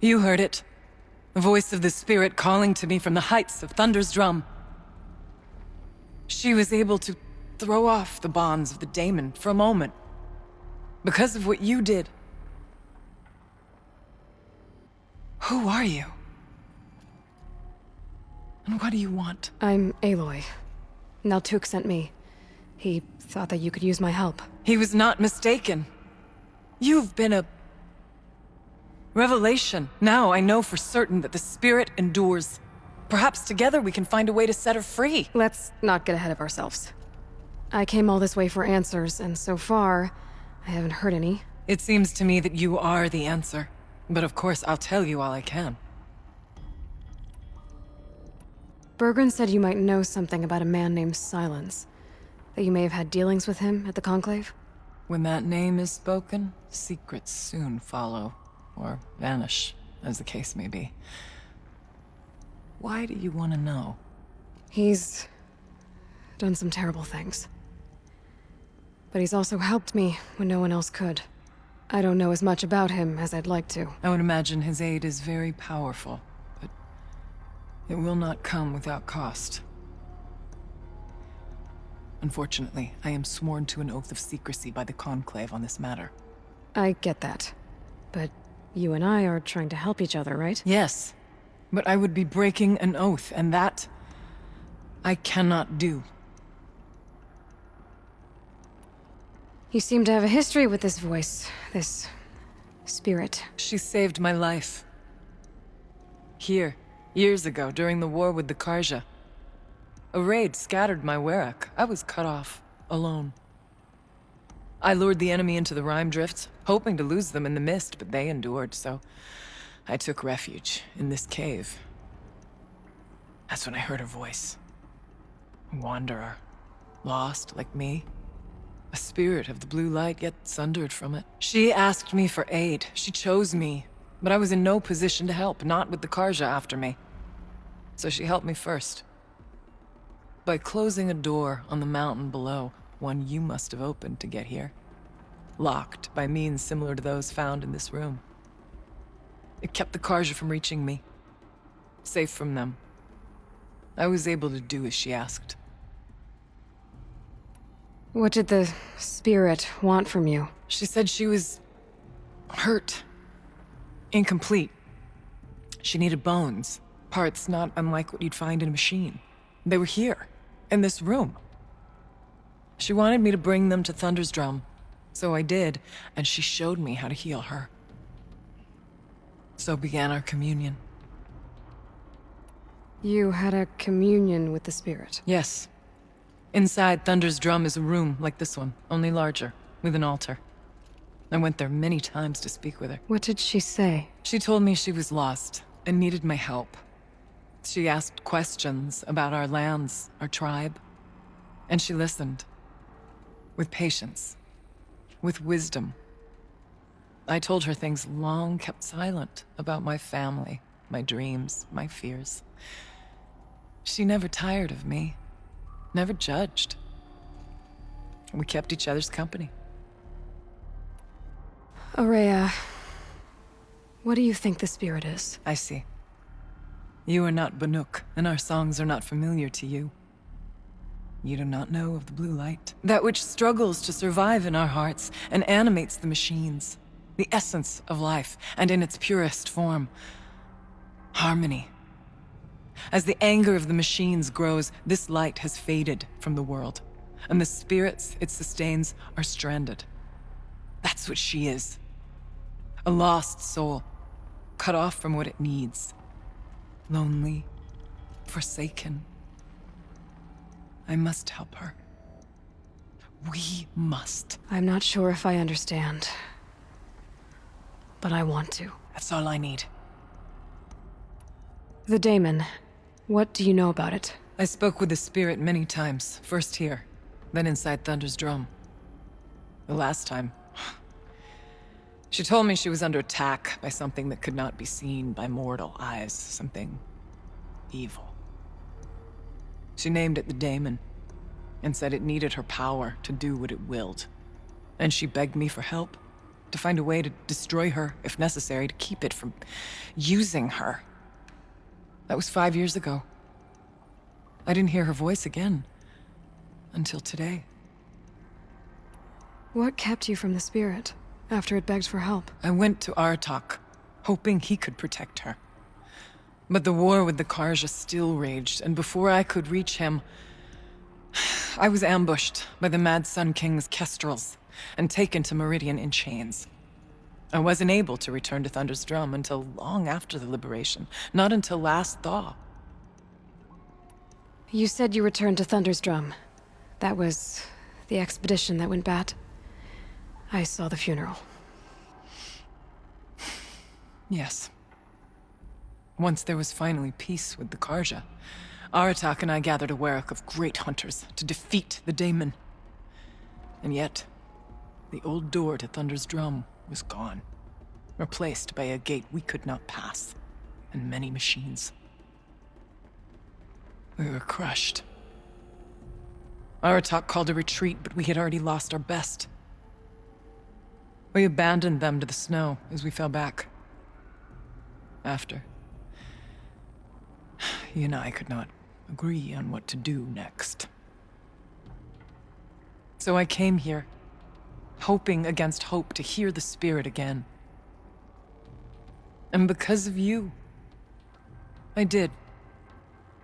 You heard it. The voice of the spirit calling to me from the heights of Thunder's drum. She was able to throw off the bonds of the daemon for a moment. Because of what you did. Who are you? And what do you want? I'm Aloy. Naltuk sent me. He thought that you could use my help. He was not mistaken. You've been a revelation. Now I know for certain that the spirit endures. Perhaps together we can find a way to set her free. Let's not get ahead of ourselves. I came all this way for answers, and so far, I haven't heard any. It seems to me that you are the answer. But of course, I'll tell you all I can. Bergren said you might know something about a man named Silence. That you may have had dealings with him at the Conclave? When that name is spoken, secrets soon follow. Or vanish, as the case may be. Why do you want to know? He's done some terrible things. But he's also helped me when no one else could. I don't know as much about him as I'd like to. I would imagine his aid is very powerful, but it will not come without cost. Unfortunately, I am sworn to an oath of secrecy by the Conclave on this matter. I get that. But you and I are trying to help each other, right? Yes, but I would be breaking an oath, and that I cannot do. You seem to have a history with this voice, this spirit. She saved my life. Here, years ago, during the war with the Karja. A raid scattered my Werak. I was cut off, alone. I lured the enemy into the Rime Drifts, hoping to lose them in the mist, but they endured, so I took refuge in this cave. That's when I heard her voice. A wanderer, lost like me. A spirit of the blue light, yet sundered from it. She asked me for aid. She chose me, but I was in no position to help, not with the Karja after me. So she helped me first. By closing a door on the mountain below, one you must have opened to get here. Locked by means similar to those found in this room. It kept the Karja from reaching me. Safe from them. I was able to do as she asked. What did the spirit want from you? She said she was hurt. Incomplete. She needed bones. Parts not unlike what you'd find in a machine. They were here, in this room. She wanted me to bring them to Thunder's drum. So I did, and she showed me how to heal her. So began our communion. You had a communion with the spirit? Yes. Inside Thunder's drum is a room like this one, only larger, with an altar. I went there many times to speak with her. What did she say? She told me she was lost and needed my help. She asked questions about our lands, our tribe, and she listened. With patience. With wisdom. I told her things long kept silent about my family, my dreams, my fears. She never tired of me. Never judged. We kept each other's company. Aurea, what do you think the spirit is? I see. You are not Banuk, and our songs are not familiar to you. You do not know of the blue light. That which struggles to survive in our hearts and animates the machines. The essence of life, and in its purest form. Harmony. As the anger of the machines grows, this light has faded from the world, and the spirits it sustains are stranded. That's what she is. A lost soul, cut off from what it needs. Lonely, forsaken. I must help her. We must. I'm not sure if I understand, but I want to. That's all I need. The daemon. What do you know about it? I spoke with the spirit many times, first here, then inside Thunder's drum. The last time, she told me she was under attack by something that could not be seen by mortal eyes, something evil. She named it the daemon, and said it needed her power to do what it willed. And she begged me for help. To find a way to destroy her, if necessary, to keep it from using her. That was 5 years ago. I didn't hear her voice again. Until today. What kept you from the spirit after it begged for help? I went to Artok, hoping he could protect her. But the war with the Karja still raged, and before I could reach him, I was ambushed by the Mad Sun King's kestrels and taken to Meridian in chains. I wasn't able to return to Thunder's Drum until long after the liberation, not until last thaw. You said you returned to Thunder's Drum. That was the expedition that went bad. I saw the funeral. Yes. Once there was finally peace with the Karja, Aratak and I gathered a Werak of great hunters to defeat the Daemon. And yet, the old door to Thunder's Drum was gone, replaced by a gate we could not pass, and many machines. We were crushed. Aratak called a retreat, but we had already lost our best. We abandoned them to the snow as we fell back. After, he and I could not agree on what to do next. So I came here, hoping against hope to hear the spirit again. And because of you, I did.